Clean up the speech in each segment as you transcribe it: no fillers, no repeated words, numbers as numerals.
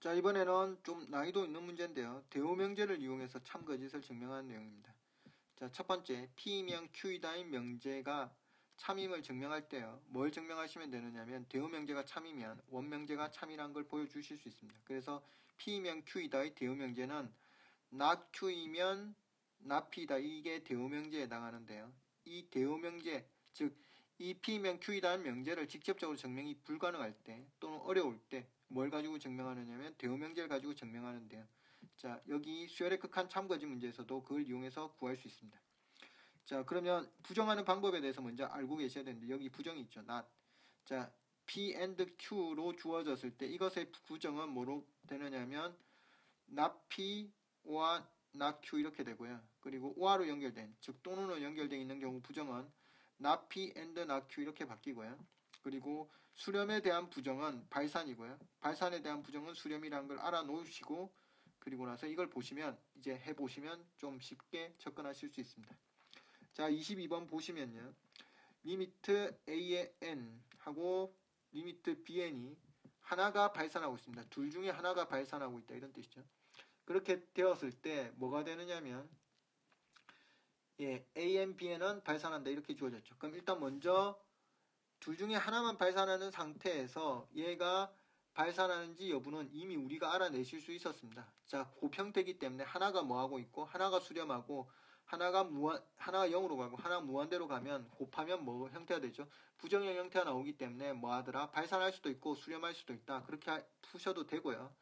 자, 이번에는 좀 난이도 있는 문제인데요. 대오명제를 이용해서 참 거짓을 증명하는 내용입니다. 자, 첫 번째, P이면 Q이다인 명제가 참임을 증명할 때요. 뭘 증명하시면 되느냐면 대오명제가 참이면 원명제가 참이란 걸 보여주실 수 있습니다. 그래서 P이면 Q이다의 대오명제는 not Q이면 not P다. 이게 대오명제에 해당하는데요. 이 대오명제, 즉 이 P이면 Q이다는 명제를 직접적으로 증명이 불가능할 때 또는 어려울 때 뭘 가지고 증명하느냐면 대오명제를 가지고 증명하는데요. 자, 여기 수열의 극한 참거짓 문제에서도 그걸 이용해서 구할 수 있습니다. 자, 그러면 부정하는 방법에 대해서 먼저 알고 계셔야 되는데 여기 부정이 있죠. not. 자, P and Q로 주어졌을 때 이것의 부정은 뭐로 되느냐면 not P와 not Q 이렇게 되고요. 그리고 or로 연결된, 즉 또는으로 연결되어 있는 경우 부정은 not P and not Q 이렇게 바뀌고요. 그리고 수렴에 대한 부정은 발산이고요. 발산에 대한 부정은 수렴이라는 걸 알아놓으시고 그리고 나서 이걸 보시면 이제 해보시면 좀 쉽게 접근하실 수 있습니다. 자, 22번 보시면요. 리미트 A의 N 하고 리미트 BN이 하나가 발산하고 있습니다. 둘 중에 하나가 발산하고 있다 이런 뜻이죠. 그렇게 되었을 때 뭐가 되느냐면 AN, BN은 발산한다 이렇게 주어졌죠. 그럼 일단 먼저 둘 중에 하나만 발산하는 상태에서 얘가 발산하는지 여부는 이미 우리가 알아내실 수 있었습니다. 자, 곱형태이기 때문에 하나가 뭐하고 있고 하나가 수렴하고 하나가 0으로 가고 하나 무한대로 가면 곱하면 뭐 형태가 되죠? 부정형 형태가 나오기 때문에 뭐 하더라? 발산할 수도 있고 수렴할 수도 있다. 그렇게 푸셔도 되고요.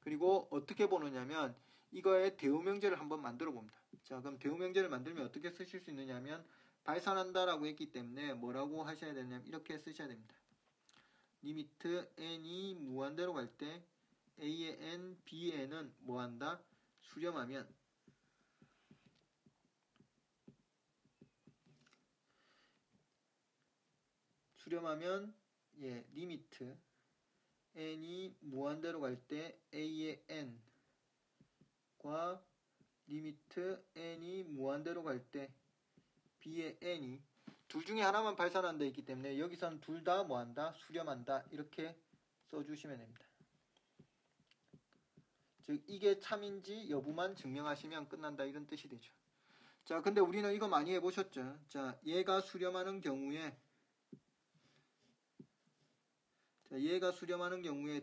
그리고 어떻게 보느냐면 이거의 대우명제를 한번 만들어 봅니다. 자, 그럼 대우명제를 만들면 어떻게 쓰실 수 있느냐면 발산한다라고 했기 때문에 뭐라고 하셔야 되냐면 이렇게 쓰셔야 됩니다. 리미트 n이 무한대로 갈 때 a의 n, b의 n은 뭐한다? 수렴하면 리미트 n이 무한대로 갈 때 a의 n과 리미트 n이 무한대로 갈 때 b의 n이 둘 중에 하나만 발산한다 있기 때문에 여기서는 둘 다 뭐한다? 수렴한다. 이렇게 써주시면 됩니다. 즉 이게 참인지 여부만 증명하시면 끝난다 이런 뜻이 되죠. 자, 근데 우리는 이거 많이 해보셨죠. 자, 얘가 수렴하는 경우에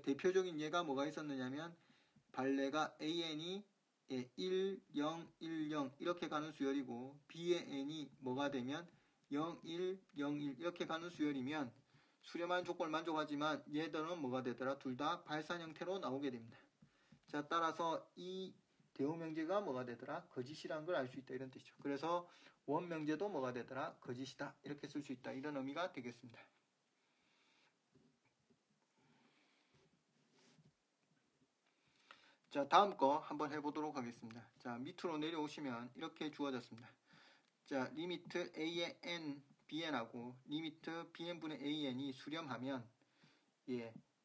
대표적인 예가 뭐가 있었느냐면 발레가 AN이 1, 0, 1, 0 이렇게 가는 수열이고 B의 N이 뭐가 되면 0, 1, 0, 1 이렇게 가는 수열이면 수렴하는 조건을 만족하지만 얘들은 뭐가 되더라? 둘 다 발산 형태로 나오게 됩니다. 자, 따라서 이 대우명제가 뭐가 되더라? 거짓이라는 걸 알 수 있다 이런 뜻이죠. 그래서 원명제도 뭐가 되더라? 거짓이다 이렇게 쓸 수 있다 이런 의미가 되겠습니다. 자, 다음 거 한번 해보도록 하겠습니다. 자, 밑으로 내려오시면 이렇게 주어졌습니다. 자, 리미트 a의 n, bn하고 리미트 bn분의 an이 수렴하면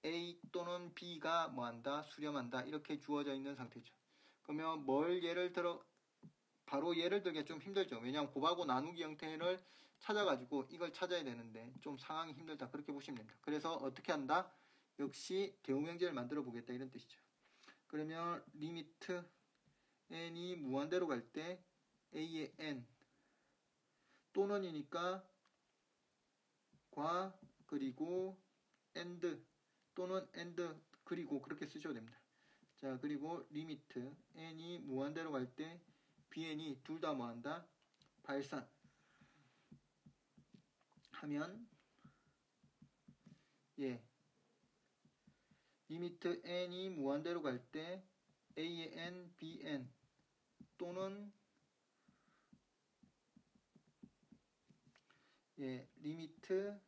a 또는 b가 뭐한다? 수렴한다. 이렇게 주어져 있는 상태죠. 그러면 바로 예를 들기 좀 힘들죠. 왜냐하면 곱하고 나누기 형태를 찾아가지고 이걸 찾아야 되는데 좀 상황이 힘들다. 그렇게 보시면 됩니다. 그래서 어떻게 한다? 역시 대우명제를 만들어 보겠다. 이런 뜻이죠. 그러면 리미트 n이 무한대로 갈 때 a의 n 또는이니까 과 그리고 and 또는 and 그리고 그렇게 쓰셔도 됩니다. 자, 그리고 리미트 n이 무한대로 갈 때 bn이 둘 다 뭐한다? 발산 하면 리미트 n이 무한대로 갈 때 a의 n, bn 또는 리미트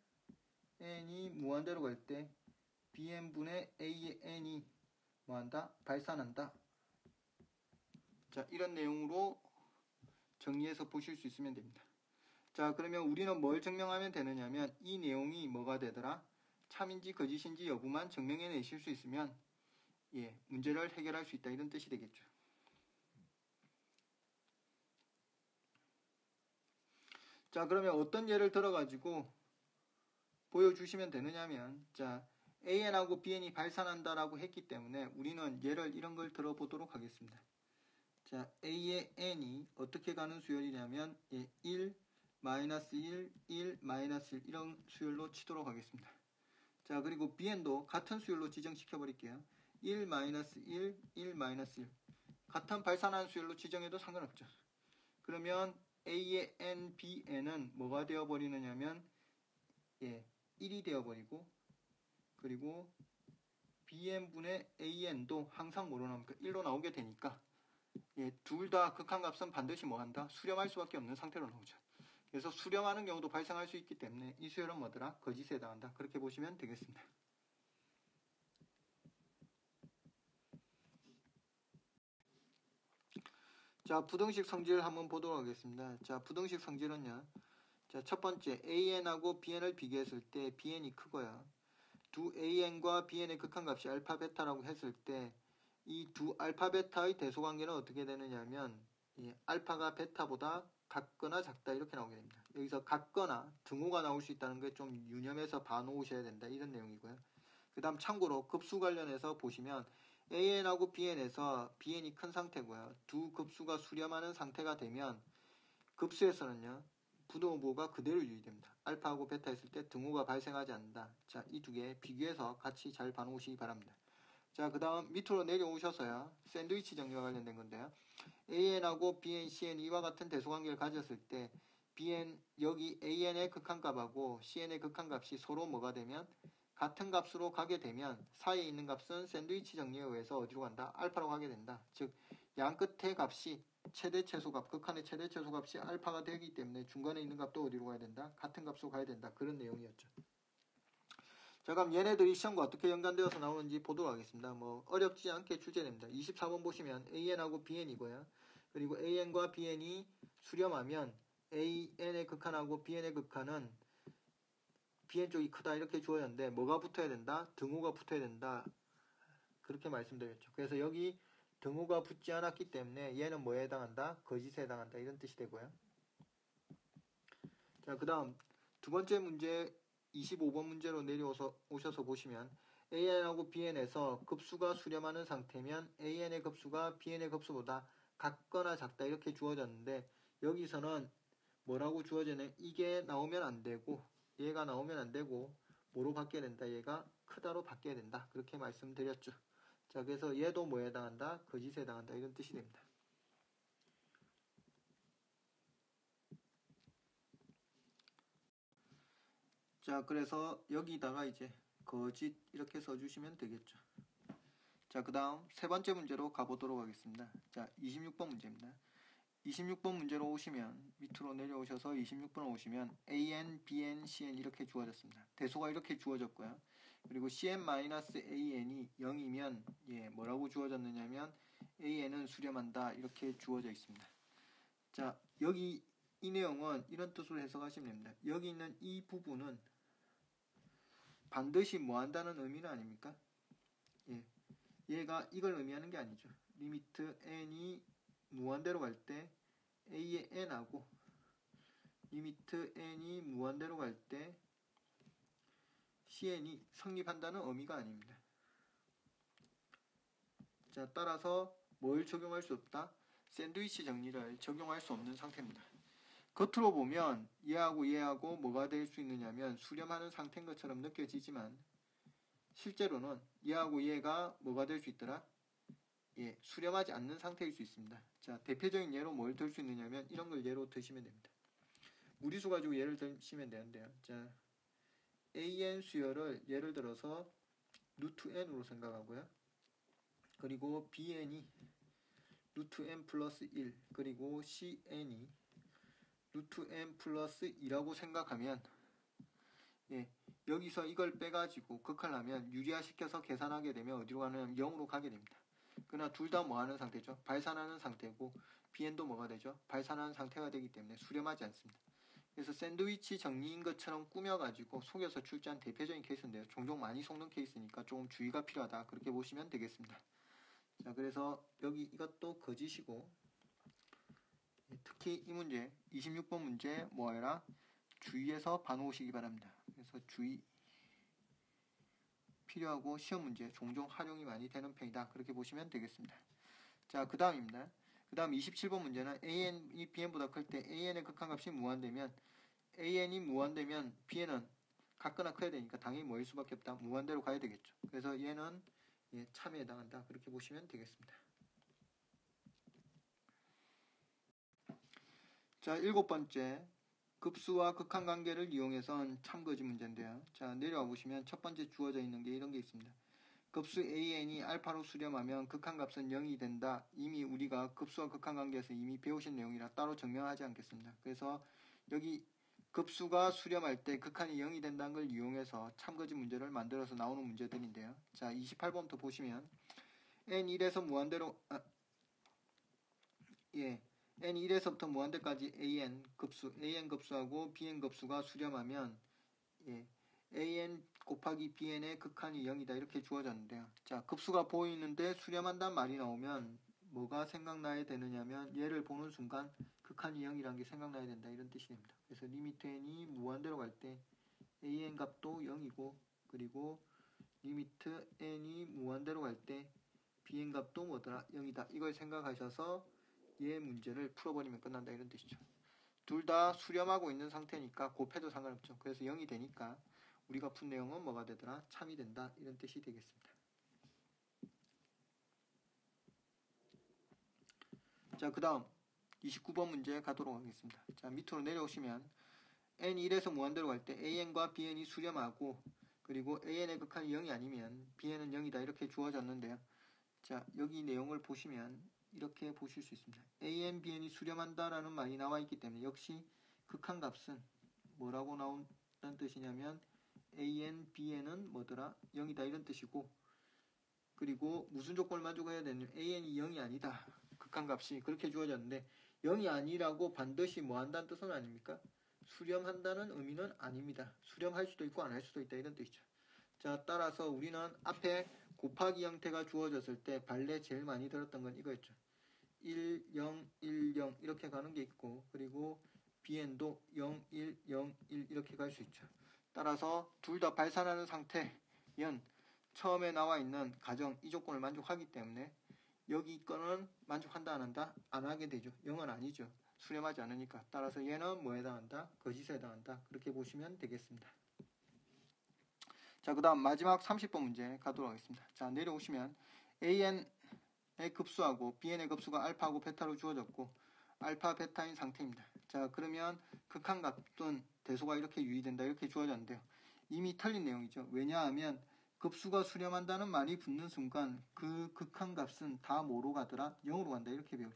n이 무한대로 갈 때 bn분의 a의 n이 뭐한다? 발산한다. 자, 이런 내용으로 정리해서 보실 수 있으면 됩니다. 자, 그러면 우리는 뭘 증명하면 되느냐면 이 내용이 뭐가 되더라? 참인지 거짓인지 여부만 증명해 내실 수 있으면 문제를 해결할 수 있다 이런 뜻이 되겠죠. 자, 그러면 어떤 예를 들어가지고 보여주시면 되느냐면 자, AN하고 BN이 발산한다라고 했기 때문에 우리는 예를 이런 걸 들어보도록 하겠습니다. 자, A의 N이 어떻게 가는 수열이냐면 1, 마이너스 1, 1, 마이너스 1 이런 수열로 치도록 하겠습니다. 자, 그리고 BN도 같은 수열로 지정시켜 버릴게요. 1, 마이너스 1, 1, 마이너스 1 같은 발산하는 수열로 지정해도 상관없죠. 그러면 A의 N, BN은 뭐가 되어버리느냐면 1이 되어버리고 그리고 BN분의 AN도 항상 뭐로 나옵니까? 1로 나오게 되니까 둘 다 극한값은 반드시 뭐한다? 수렴할 수밖에 없는 상태로 나오죠. 그래서 수렴하는 경우도 발생할 수 있기 때문에 이 수열은 뭐더라? 거짓에 해당한다. 그렇게 보시면 되겠습니다. 자, 부등식 성질을 한번 보도록 하겠습니다. 자, 부등식 성질은요. 자, 첫 번째 AN하고 BN을 비교했을 때 BN이 크고요. 두 AN과 BN의 극한값이 알파, 베타라고 했을 때 이 두 알파, 베타의 대소관계는 어떻게 되느냐면 알파가 베타보다 같거나 작다 이렇게 나오게 됩니다. 여기서 같거나 등호가 나올 수 있다는 게 좀 유념해서 봐놓으셔야 된다 이런 내용이고요. 그 다음 참고로 급수 관련해서 보시면 AN하고 BN에서 BN이 큰 상태고요. 두 급수가 수렴하는 상태가 되면 급수에서는요. 부등호가 그대로 유지됩니다. 알파하고 베타 했을 때 등호가 발생하지 않는다. 자, 이 두 개 비교해서 같이 잘 봐놓으시기 바랍니다. 자, 그 다음 밑으로 내려오셔서요. 샌드위치 정리와 관련된 건데요. AN하고 BN, CN 이와 같은 대소관계를 가졌을 때 BN, 여기 AN의 극한값하고 CN의 극한값이 서로 뭐가 되면 같은 값으로 가게 되면 사이에 있는 값은 샌드위치 정리에 의해서 어디로 간다? 알파로 가게 된다. 즉, 양 끝의 값이 최대 최소값, 극한의 최대 최소값이 알파가 되기 때문에 중간에 있는 값도 어디로 가야 된다? 같은 값으로 가야 된다. 그런 내용이었죠. 자, 그럼 얘네들이 시험과 어떻게 연관되어서 나오는지 보도록 하겠습니다. 뭐 어렵지 않게 출제됩니다. 24번 보시면 AN하고 BN이고요. 그리고 AN과 BN이 수렴하면 AN의 극한하고 BN의 극한은 BN 쪽이 크다 이렇게 주어졌는데 뭐가 붙어야 된다? 등호가 붙어야 된다. 그렇게 말씀드렸죠. 그래서 여기 등호가 붙지 않았기 때문에 얘는 뭐에 해당한다? 거짓에 해당한다. 이런 뜻이 되고요. 자, 그 다음 두 번째 문제 25번 문제로 내려오셔서 보시면 AN하고 BN에서 급수가 수렴하는 상태면 AN의 급수가 BN의 급수보다 같거나 작다 이렇게 주어졌는데 여기서는 뭐라고 주어지는 이게 나오면 안 되고 얘가 나오면 안 되고 뭐로 바뀌어야 된다? 얘가 크다로 바뀌어야 된다. 그렇게 말씀드렸죠. 자, 그래서 얘도 뭐에 해당한다? 거짓에 해당한다. 이런 뜻이 됩니다. 자, 그래서 여기다가 이제 거짓 이렇게 써주시면 되겠죠. 자, 그 다음 세 번째 문제로 가보도록 하겠습니다. 자, 26번 문제입니다. 26번 문제로 오시면 밑으로 내려오셔서 26번으로 오시면 AN, BN, CN 이렇게 주어졌습니다. 대소가 이렇게 주어졌고요. 그리고 CN-AN이 0이면 뭐라고 주어졌느냐면 AN은 수렴한다 이렇게 주어져 있습니다. 자, 여기 이 내용은 이런 뜻으로 해석하시면 됩니다. 여기 있는 이 부분은 반드시 뭐 한다는 의미는 아닙니까? 얘가 이걸 의미하는 게 아니죠. 리미트 n이 무한대로 갈 때 a의 n하고 리미트 n이 무한대로 갈 때 cn이 성립한다는 의미가 아닙니다. 자, 따라서 뭘 적용할 수 없다? 샌드위치 정리를 적용할 수 없는 상태입니다. 겉으로 보면 얘하고 얘하고 뭐가 될 수 있느냐면 수렴하는 상태인 것처럼 느껴지지만 실제로는 얘하고 얘가 뭐가 될 수 있더라? 수렴하지 않는 상태일 수 있습니다. 자, 대표적인 예로 뭘 들 수 있느냐면 이런 걸 예로 드시면 됩니다. 무리수 가지고 예를 드시면 되는데요. 자, AN 수열을 예를 들어서 루트 n으로 생각하고요. 그리고 BN이 루트 n 플러스 1 그리고 CN이 루트 n 플러스 2라고 생각하면 여기서 이걸 빼가지고 극한하면 유리화시켜서 계산하게 되면 어디로 가냐면 0으로 가게 됩니다. 그러나 둘 다 뭐하는 상태죠? 발산하는 상태고 BN도 뭐가 되죠? 발산하는 상태가 되기 때문에 수렴하지 않습니다. 그래서 샌드위치 정리인 것처럼 꾸며가지고 속여서 출제한 대표적인 케이스인데요. 종종 많이 속는 케이스니까 조금 주의가 필요하다. 그렇게 보시면 되겠습니다. 자, 그래서 여기 이것도 거짓이고 특히 이 문제 26번 문제 뭐해라? 주의해서 봐놓으시기 바랍니다. 그래서 주의 필요하고 시험 문제에 종종 활용이 많이 되는 편이다. 그렇게 보시면 되겠습니다. 자, 그 다음입니다. 그 다음 27번 문제는 AN이 BN보다 클 때 AN의 극한값이 무한되면 AN이 무한되면 BN은 같거나 커야 되니까 당연히 뭐일 수밖에 없다. 무한대로 가야 되겠죠. 그래서 얘는 참에 해당한다. 그렇게 보시면 되겠습니다. 자, 7번째 급수와 극한관계를 이용해선 참거지 문제인데요. 자, 내려와 보시면 첫 번째 주어져 있는 게 이런 게 있습니다. 급수 AN이 알파로 수렴하면 극한값은 0이 된다. 이미 우리가 급수와 극한관계에서 이미 배우신 내용이라 따로 증명하지 않겠습니다. 그래서 여기 급수가 수렴할 때 극한이 0이 된다는 걸 이용해서 참거지 문제를 만들어서 나오는 문제들인데요. 자, 28번부터 보시면 N1에서 무한대로 N1에서부터 무한대까지 AN 급수하고 BN 급수가 수렴하면 AN 곱하기 BN의 극한이 0이다 이렇게 주어졌는데요. 자, 급수가 보이는데 수렴한다는 말이 나오면 뭐가 생각나야 되느냐면 얘를 보는 순간 극한이 0이라는 게 생각나야 된다 이런 뜻이 됩니다. 그래서 리미트 n이 무한대로 갈 때 AN 값도 0이고 그리고 리미트 n이 무한대로 갈 때 BN 값도 뭐더라 0이다 이걸 생각하셔서 얘 문제를 풀어버리면 끝난다 이런 뜻이죠. 둘 다 수렴하고 있는 상태니까 곱해도 상관없죠. 그래서 0이 되니까 우리가 푼 내용은 뭐가 되더라? 참이 된다 이런 뜻이 되겠습니다. 자, 그 다음 29번 문제 가도록 하겠습니다. 자, 밑으로 내려오시면 N1에서 무한대로 갈 때 AN과 BN이 수렴하고 그리고 AN의 극한이 0이 아니면 BN은 0이다 이렇게 주어졌는데요. 자, 여기 내용을 보시면 이렇게 보실 수 있습니다. AN, BN이 수렴한다라는 말이 나와 있기 때문에 역시 극한값은 뭐라고 나온다는 뜻이냐면 AN, BN은 뭐더라? 0이다 이런 뜻이고 그리고 무슨 조건을 만족해야 되냐면 AN이 0이 아니다. 극한값이 그렇게 주어졌는데 0이 아니라고 반드시 뭐 한다는 뜻은 아닙니까? 수렴한다는 의미는 아닙니다. 수렴할 수도 있고 안 할 수도 있다 이런 뜻이죠. 자, 따라서 우리는 앞에 곱하기 형태가 주어졌을 때 발레 제일 많이 들었던 건 이거였죠. 1, 0, 1, 0 이렇게 가는 게 있고 그리고 BN도 0, 1, 0, 1 이렇게 갈 수 있죠. 따라서 둘 다 발산하는 상태 연 처음에 나와 있는 가정 이 조건을 만족하기 때문에 여기 거는 만족한다 안 한다? 안 하게 되죠. 0은 아니죠. 수렴하지 않으니까. 따라서 얘는 뭐에 해당한다? 거짓에 해당한다. 그렇게 보시면 되겠습니다. 자, 그 다음 마지막 30번 문제 가도록 하겠습니다. 자, 내려오시면 AN의 급수하고 BN의 급수가 알파하고 베타로 주어졌고 알파, 베타인 상태입니다. 자, 그러면 극한값은 대소가 이렇게 유의된다 이렇게 주어졌는데요. 이미 틀린 내용이죠. 왜냐하면 급수가 수렴한다는 말이 붙는 순간 그 극한값은 다 뭐로 가더라? 0으로 간다 이렇게 배우죠.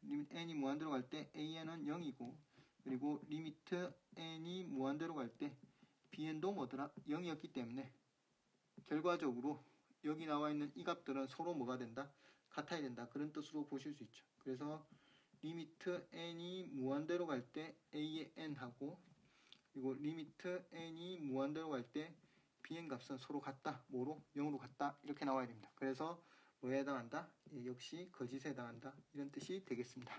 리미트 n이 무한대로 갈 때 AN은 0이고 그리고 리미트 n이 무한대로 갈 때 BN도 뭐더라? 0이었기 때문에 결과적으로 여기 나와 있는 이 값들은 서로 뭐가 된다? 같아야 된다. 그런 뜻으로 보실 수 있죠. 그래서 리미트 n이 무한대로 갈 때 a의 n하고 그리고 리미트 n이 무한대로 갈 때 bn 값은 서로 같다. 뭐로? 0으로 같다. 이렇게 나와야 됩니다. 그래서 뭐에 해당한다? 역시 거짓에 해당한다. 이런 뜻이 되겠습니다.